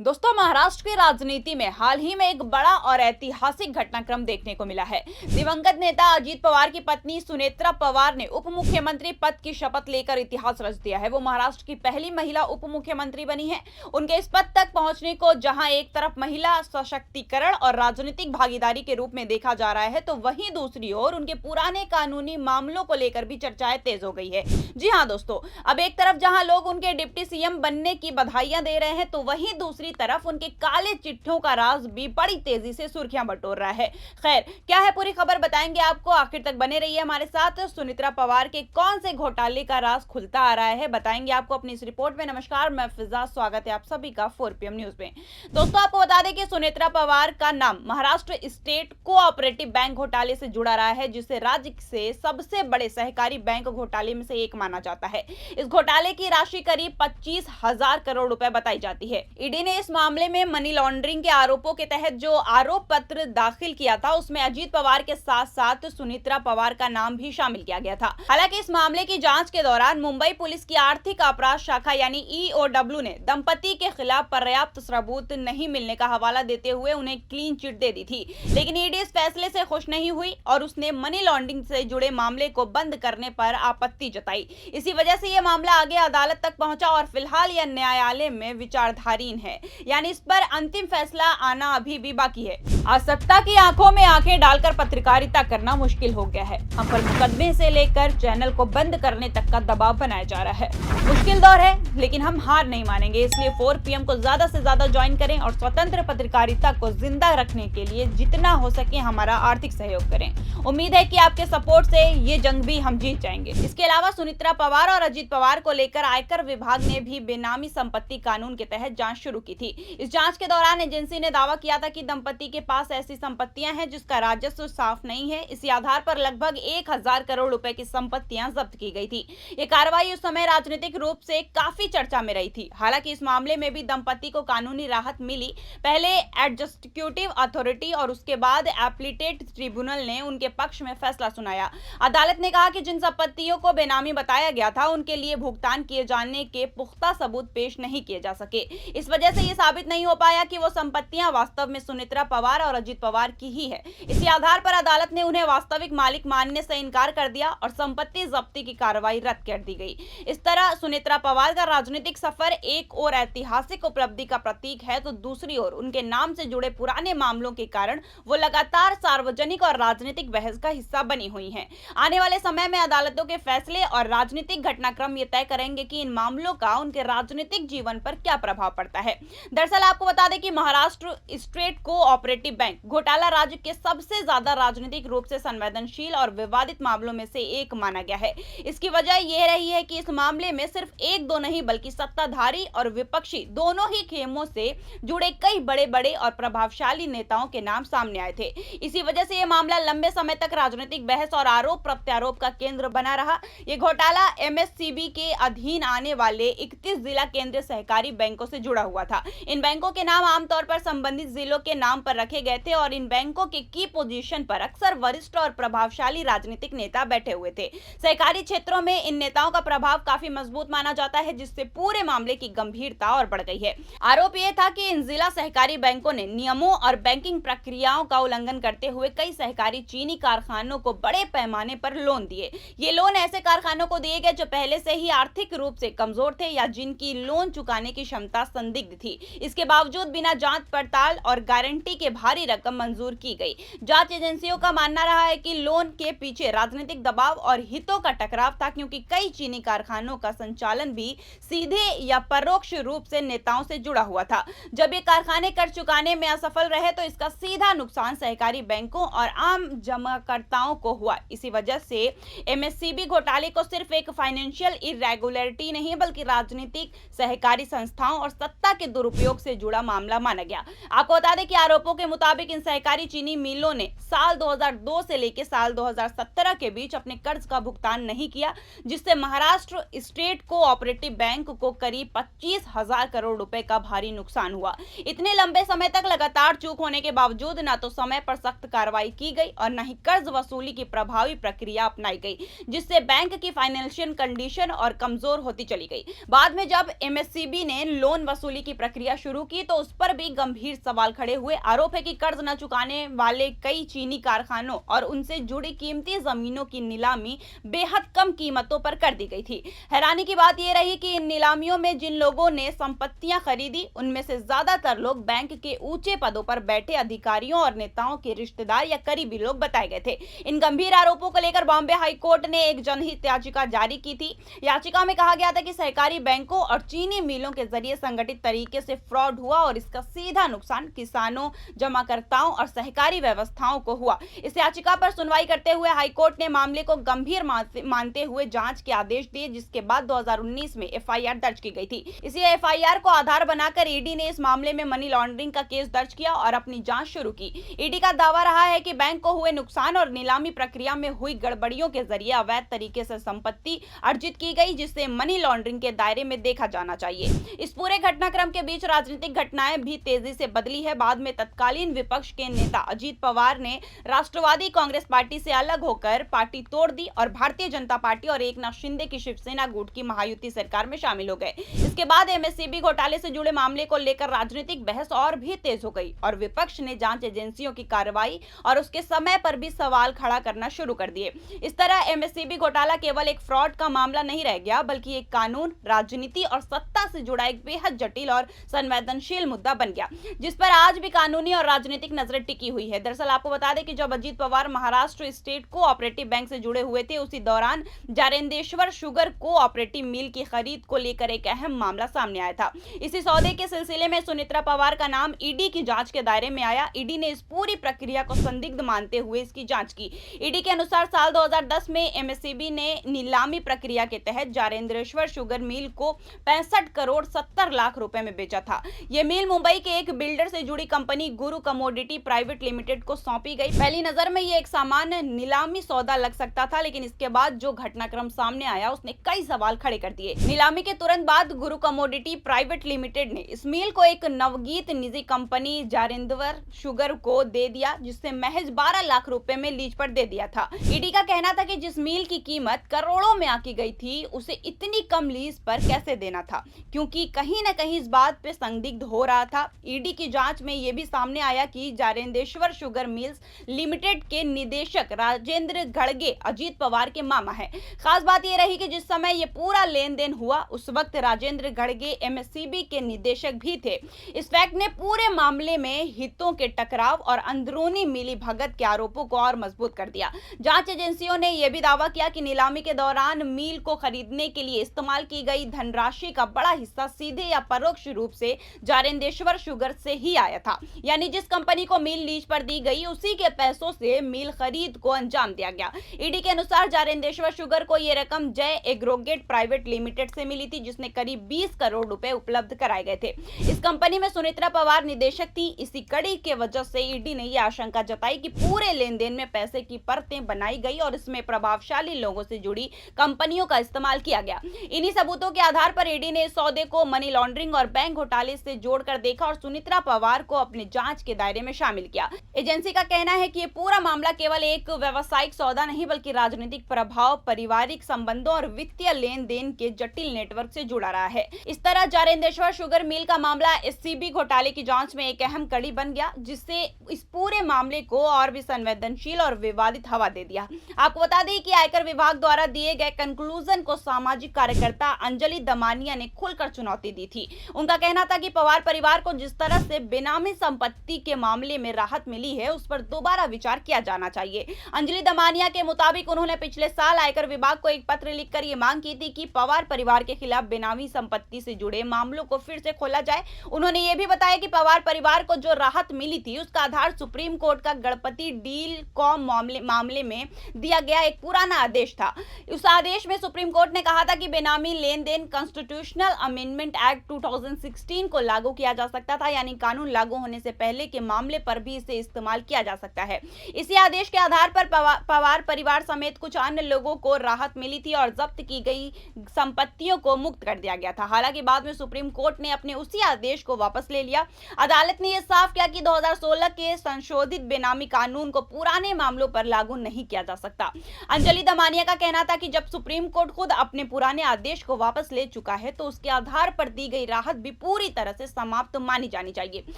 दोस्तों, महाराष्ट्र की राजनीति में हाल ही में एक बड़ा और ऐतिहासिक घटनाक्रम देखने को मिला है। दिवंगत नेता अजीत पवार की पत्नी सुनेत्रा पवार ने उप मुख्यमंत्री पद की शपथ लेकर इतिहास रच दिया है। वो महाराष्ट्र की पहली महिला उप मुख्यमंत्री बनी है। उनके इस पद तक पहुंचने को जहां एक तरफ महिला सशक्तिकरण और राजनीतिक भागीदारी के रूप में देखा जा रहा है, तो वहीं दूसरी ओर उनके पुराने कानूनी मामलों को लेकर भी चर्चाएं तेज हो गई है। जी हाँ दोस्तों, अब एक तरफ जहां लोग उनके डिप्टी सीएम बनने की बधाइयां दे रहे हैं, तो वहीं दूसरी तरफ उनके काले चिट्ठों का राज भी बड़ी तेजी से सुर्खियां बटोर रहा है। खैर, क्या है पूरी खबर बताएंगे आपको, आखिर तक बने रहिए हमारे साथ। सुनेत्रा पवार के कौन से घोटाले का राज खुलता आ रहा है, बताएंगे आपको अपनी इस रिपोर्ट में। नमस्कार, मैं फिजा, स्वागत है आप सभी का 4PM न्यूज में। दोस्तों, आपको बता दें कि सुनेत्रा पवार का नाम महाराष्ट्र स्टेट कोऑपरेटिव बैंक घोटाले से जुड़ा रहा है, जिसे राज्य से सबसे बड़े सहकारी बैंक घोटाले में से एक माना जाता है। इस घोटाले की राशि करीब 25,000 करोड़ रुपए बताई जाती है। ईडी ने इस मामले में मनी लॉन्ड्रिंग के आरोपों के तहत जो आरोप पत्र दाखिल किया था, उसमें अजीत पवार के साथ साथ सुनेत्रा पवार का नाम भी शामिल किया गया था। हालांकि इस मामले की जांच के दौरान मुंबई पुलिस की आर्थिक अपराध शाखा यानी EOW ने दंपति के खिलाफ पर्याप्त सबूत नहीं मिलने का हवाला देते हुए उन्हें क्लीन चिट दे दी थी। लेकिन ईडी इस फैसले से खुश नहीं हुई और उसने मनी लॉन्ड्रिंग से जुड़े मामले को बंद करने पर आपत्ति जताई। इसी वजह से यह मामला आगे अदालत तक पहुंचा और फिलहाल यह न्यायालय में विचाराधीन है, यानी इस पर अंतिम फैसला आना अभी भी बाकी है। आज सत्ता की आंखों में आंखें डालकर पत्रकारिता करना मुश्किल हो गया है। हम पर मुकदमे से लेकर चैनल को बंद करने तक का दबाव बनाया जा रहा है। मुश्किल दौर है, लेकिन हम हार नहीं मानेंगे। इसलिए 4PM को ज्यादा से ज्यादा ज्वाइन करें और स्वतंत्र पत्रकारिता को जिंदा रखने के लिए जितना हो सके हमारा आर्थिक सहयोग करें। उम्मीद है कि आपके सपोर्ट से ये जंग भी हम जीत जाएंगे। इसके अलावा सुनेत्रा पवार और अजीत पवार को लेकर आयकर विभाग ने भी बेनामी संपत्ति कानून के तहत जांच शुरू की थी। इस जांच के दौरान एजेंसी ने दावा किया था कि दंपति के पास ऐसी संपत्तियां हैं जिसका राजस्व साफ नहीं है। इसी आधार पर लगभग 1,000 करोड़ रुपए की संपत्तियां जब्त की गई थी। ये कार्रवाई उस समय राजनीतिक रूप से काफी चर्चा में रही थी। हालांकि इस मामले में भी दंपति को कानूनी राहत मिली। पहले एडजुडिकेटिव अथॉरिटी और उसके बाद एपीलेट ट्रिब्यूनल ने उनके पक्ष में फैसला सुनाया। अदालत ने कहा कि जिन संपत्तियों को बेनामी बताया गया था, उनके लिए भुगतान किए जाने के पुख्ता सबूत पेश नहीं किए जा सके। इस वजह से यह साबित नहीं हो पाया कि वो संपत्तियां वास्तव में सुनेत्रा पवार और अजीत पवार की ही है। इसी आधार पर अदालत ने उन्हें वास्तविक मालिक मानने से इनकार कर दिया और संपत्ति जब्ती की कार्रवाई रद्द कर दी गई। इस तरह सुनेत्रा पवार का राजनीतिक सफर एक और ऐतिहासिक उपलब्धि का प्रतीक है, तो दूसरी ओर उनके नाम से जुड़े पुराने मामलों के कारण वो लगातार सार्वजनिक और राजनीतिक बहस का हिस्सा बनी हुई हैं। आने वाले समय में अदालतों के फैसले और राजनीतिक घटनाक्रम ये तय करेंगे कि इन मामलों का उनके राजनीतिक जीवन पर क्या प्रभाव पड़ता है। दरअसल आपको बता दें कि महाराष्ट्र स्टेट कोऑपरेटिव बैंक घोटाला राज्य के सबसे ज्यादा राजनीतिक रूप से संवेदनशील और विवादित मामलों में से एक माना गया है। इसकी वजह यह रही है कि इस मामले में सिर्फ एक दो नहीं, बल्कि सत्ताधारी और विपक्षी दोनों ही खेमों से जुड़े कई बड़े बड़े और प्रभावशाली नेताओं के नाम सामने आए थे। इसी वजह से यह मामला लंबे समय तक राजनीतिक बहस और आरोप प्रत्यारोप का केंद्र बना रहा। यह घोटाला MSCB के अधीन आने वाले 31 जिला केंद्रीय सहकारी बैंकों से जुड़ा हुआ था। इन बैंकों के नाम आमतौर पर संबंधित जिलों के नाम पर रखे गए थे और इन बैंकों के की पोजीशन पर अक्सर वरिष्ठ और प्रभावशाली राजनीतिक नेता बैठे हुए थे। सहकारी क्षेत्रों में इन नेताओं का प्रभाव काफी मजबूत माना जाता है, जिससे पूरे मामले की गंभीरता और बढ़ गई है। आरोप यह था कि इन जिला सहकारी बैंकों ने नियमों और बैंकिंग प्रक्रियाओं का उल्लंघन करते हुए कई सहकारी चीनी कारखानों को बड़े पैमाने पर लोन दिए। ये लोन ऐसे कारखानों को दिए गए जो पहले से ही आर्थिक रूप से कमजोर थे या जिनकी लोन चुकाने की क्षमता संदिग्ध थी। इसके बावजूद बिना जांच पड़ताल और गारंटी के भारी रकम मंजूर की गई। जांच एजेंसियों का मानना रहा है कि लोन के पीछे राजनीतिक दबाव और हितों का टकराव था, क्योंकि कई चीनी कारखानों का संचालन भी सीधे या परोक्ष रूप से नेताओं से जुड़ा हुआ था। जब ये कारखाने कर चुकाने में असफल रहे, तो इसका सीधा नुकसान सहकारी बैंकों और आम जमाकर्ताओं को हुआ। इसी वजह से MSCB घोटाले को सिर्फ एक फाइनेंशियल इरेगुलरिटी नहीं, बल्कि राजनीतिक, सहकारी संस्थाओं और सत्ता के दुरुपयोग से जुड़ा मामला माना गया। आपको बता दें कि आरोपों के मुताबिक इन सहकारी चीनी मिलों ने साल 2002 से लेकर साल 2017 के बीच अपने कर्ज का भुगतान नहीं किया, जिससे महाराष्ट्र स्टेट कोऑपरेटिव बैंक को करीब 25,000 करोड़ रुपए का भारी नुकसान हुआ। इतने लंबे समय तक लगातार चूक होने के बावजूद न तो समय पर सख्त कार्रवाई की गई और न ही कर्ज वसूली की प्रभावी प्रक्रिया अपनाई गई, जिससे बैंक की फाइनेंशियल कंडीशन और कमजोर होती चली गई। बाद में जब एमएससीबी ने लोन वसूली की प्रक्रिया शुरू की तो उस पर भी गंभीर सवाल खड़े हुए। आरोप है कि कर्ज न चुकाने वाले कई चीनी कारखानों और उनसे जुड़ी कीमती जमीनों की नीलामी बेहद कम कीमतों पर कर दी गई थी। हैरानी की बात यह रही कि इन नीलामियों में जिन लोगों ने संपत्तियां खरीदी उनमें से ज्यादातर लोग बैंक के ऊंचे पदों पर बैठे अधिकारियों और नेताओं के रिश्तेदार या करीबी लोग बताए गए थे। इन गंभीर आरोपों को लेकर बॉम्बे हाई कोर्ट ने एक जनहित याचिका जारी की थी। याचिका में कहा गया था कि सहकारी बैंकों और चीनी मिलों के जरिए संगठित तरीके से फ्रॉड हुआ और इसका सीधा नुकसान किसानों, जमाकर्ताओं और सहकारी व्यवस्थाओं को हुआ। इस याचिका पर सुनवाई करते हुए हाईकोर्ट ने मामले को गंभीर मानते हुए जांच के आदेश दिए, जिसके बाद 2019 में एफआईआर दर्ज की गई थी। इसी एफआईआर को आधार बनाकर ईडी ने इस मामले में मनी लॉन्ड्रिंग का केस दर्ज किया और अपनी जांच शुरू की। ईडी का दावा रहा है कि बैंक को हुए नुकसान और नीलामी प्रक्रिया में हुई गड़बड़ियों के जरिए अवैध तरीके से संपत्ति अर्जित की गई, जिसे मनी लॉन्ड्रिंग के दायरे में देखा जाना चाहिए। इस पूरे घटनाक्रम के बीच राजनीतिक घटनाएं भी तेजी से बदली है। बाद में तत्कालीन विपक्ष के नेता अजीत पवार ने राष्ट्रवादी कांग्रेस पार्टी से अलग होकर पार्टी तोड़ दी और भारतीय जनता पार्टी और एकनाथ शिंदे की शिवसेना गुट की महायुति सरकार में शामिल हो गए। इसके बाद एमएससीबी घोटाले से जुड़े मामले को लेकर राजनीतिक बहस और भी तेज हो गई और विपक्ष ने जांच एजेंसियों की कार्रवाई और उसके समय पर भी सवाल खड़ा करना शुरू कर दिए। इस तरह एमएससीबी घोटाला केवल एक फ्रॉड का मामला नहीं रह गया, बल्कि एक कानून, राजनीति और सत्ता से जुड़ा एक बेहद जटिल और संवेदनशील मुद्दा बन गया, जिस पर आज भी कानूनी और राजनीतिक नजरें टिकी हुई है। दरअसल आपको बता दें कि जब Ajit Pawar Maharashtra state cooperative bank से जुड़े हुए थे, उसी दौरान जारेंदेश्वर शुगर कोऑपरेटिव मिल की खरीद को लेकर एक अहम मामला सामने आया था। इसी सौदे के सिलसिले में सुनेत्रा पवार का नाम ईडी की जांच के दायरे में आया। ईडी ने इस पूरी प्रक्रिया को संदिग्ध मानते हुए इसकी जांच की। ईडी के अनुसार साल 2010 में एमएससीबी ने नीलामी प्रक्रिया के तहत जारेंद्रेश्वर शुगर मिल को 65 करोड़ 70 लाख रुपए में बेचा था। यह मिल मुंबई के एक बिल्डर से जुड़ी कंपनी गुरु कमोडिटी प्राइवेट लिमिटेड को सौंपी गई। पहली नजर में यह एक सामान्य नीलामी सौदा लग सकता था, लेकिन इसके बाद जो घटनाक्रम सामने आया उसने कई सवाल खड़े कर दिए। नीलामी के तुरंत बाद गुरु कमोडिटी प्राइवेट लिमिटेड ने इस मिल को एक नवगीत निजी कंपनी जारेंद्र शुगर को दे दिया, जिससे महज 12 लाख रुपए में लीज पर दे दिया था। ईडी का कहना था कि जिस मिल की कीमत करोड़ों में आकी गई थी, उसे इतनी कम लीज पर कैसे देना था, क्योंकि कहीं न कहीं इस बात पे संदिग्ध हो रहा था। ईडी की जांच में यह भी सामने आया कि जारेंदेश्वर शुगर मिल्स लिमिटेड के निदेशक राजेंद्र घड़गे अजीत पवार के मामा है। खास बात यह रही कि जिस समय यह पूरा लेन देन हुआ उस वक्त राजेंद्र घड़गे एमएससीबी के निदेशक भी थे। इस फैक्ट ने पूरे मामले में हितों के टकराव और अंदरूनी मिलीभगत के आरोपों को और मजबूत कर दिया। जांच एजेंसियों ने यह भी दावा किया कि नीलामी के दौरान मिल को खरीदने के लिए इस्तेमाल की गई धनराशि का बड़ा हिस्सा सीधे या परोक्ष रूप से जारेंदेश्वर शुगर से ही आया था। यानी जिस कंपनी को मिल लीज पर दी गई उसी के पैसों से मिल खरीद को अंजाम दिया गया। ईडी के अनुसार जारेंदेश्वर शुगर को यह रकम जय एग्रोगेट प्राइवेट लिमिटेड से मिली थी, जिसने करीब 20 करोड़ रुपए उपलब्ध कराए गए थे। इस कंपनी में सुनेत्रा पवार निदेशक थी। इसी कड़ी के वजह से ईडी ने यह आशंका जताई कि पूरे लेन देन में पैसे की परतें बनाई गई और इसमें प्रभावशाली लोगों से जुड़ी कंपनियों का इस्तेमाल किया गया। इन्हीं सबूतों के आधार पर ईडी ने इस सौदे को मनी लॉन्ड्रिंग और बैंक घोटाले से जोड़कर देखा और सुनेत्रा पवार को अपनी जांच के दायरे में शामिल किया। एजेंसी का कहना है कि यह पूरा मामला केवल एक व्यावसायिक सौदा नहीं, बल्कि राजनीतिक प्रभाव, पारिवारिक संबंधों और वित्तीय लेन देन के जटिल नेटवर्क से जुड़ा रहा है। इस तरह जारेंदेश्वर शुगर मिल का मामला एससीबी घोटाले की जांच में एक अहम कड़ी बन गया, जिससे इस पूरे मामले को और भी संवेदनशील और विवादित हवा दे दिया। आपको बता दें कि आयकर विभाग द्वारा दिए गए कंक्लूजन को सामाजिक कार्यकर्ता अंजलि दमानिया ने खुलकर चुनौती दी थी। उनका कहना था कि पवार परिवार को जिस तरह से बेनामी संपत्ति के मामले में राहत मिली है, उस पर दोबारा विचार किया जाना चाहिए। अंजलि दमानिया के मुताबिक उन्होंने पिछले साल आयकर विभाग को एक पत्र लिखकर ये मांग की थी कि पवार परिवार के खिलाफ बेनामी संपत्ति से जुड़े मामलों को फिर से खोला जाए। उन्होंने ये भी बताया कि पवार परिवार को जो राहत मिली थी उसका आधार सुप्रीम कोर्ट का गणपति डील कॉम मामले में दिया गया एक पुराना आदेश था। उस आदेश में सुप्रीम कोर्ट ने कहा था कि बेनामी लेन देन कॉन्स्टिट्यूशनल अमेंडमेंट एक्ट 2016 को लागू किया जा सकता था, यानी कानून लागू होने से पहले के मामले पर भी इसे इस्तेमाल किया जा सकता है। इसी आदेश के आधार पर पवार परिवार समेत कुछ अन्य लोगों को राहत मिली थी और जब्त की गई संपत्तियों को मुक्त कर दिया गया था। हालांकि बाद में सुप्रीम कोर्ट ने अपने उसी आदेश को वापस ले लिया। अदालत ने यह साफ किया कि 2016 के संशोधित बेनामी कानून को पुराने मामलों पर लागू नहीं किया जा सकता। अंजलि दमानिया का कहना था कि जब सुप्रीम कोर्ट खुद अपने पुराने आदेश को वापस ले चुका है तो उसके आधार पर दी गई राहत भी पूरी तरह से समाप्त मानी जानी चाहिए।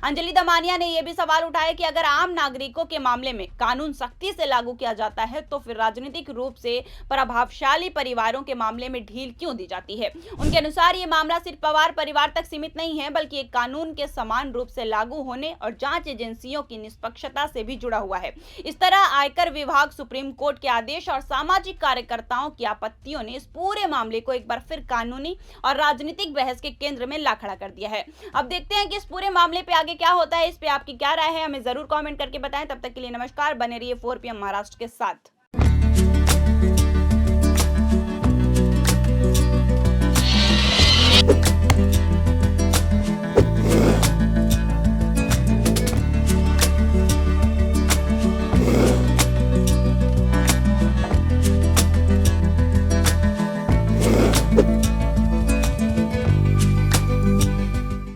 अंजलि दमानिया ने यह भी सवाल उठाया कि अगर आम नागरिकों के मामले में कानून सख्ती से लागू किया जाता है तो फिर राजनीतिक रूप से प्रभावशाली परिवारों के मामले में ढील क्यों दी जाती है। उनके अनुसार ये मामला सिर्फ पवार परिवार तक सीमित नहीं है बल्कि एक कानून के समान रूप से लागू होने और जांच एजेंसियों की निष्पक्षता से भी जुड़ा हुआ है। इस तरह आयकर विभाग, सुप्रीम कोर्ट के आदेश और सामाजिक कार्यकर्ताओं की आपत्तियों ने इस पूरे मामले को एक बार फिर कानूनी और राजनीतिक बहस के केंद्र में ला खड़ा कर दिया है। अब देखते हैं कि इस पूरे मामले पे आगे क्या होता है। इस पे आपकी क्या राय है, हमें जरूर कमेंट करके बताएं। तब तक के लिए नमस्कार, बने रहिए 4 PM महाराष्ट्र के साथ।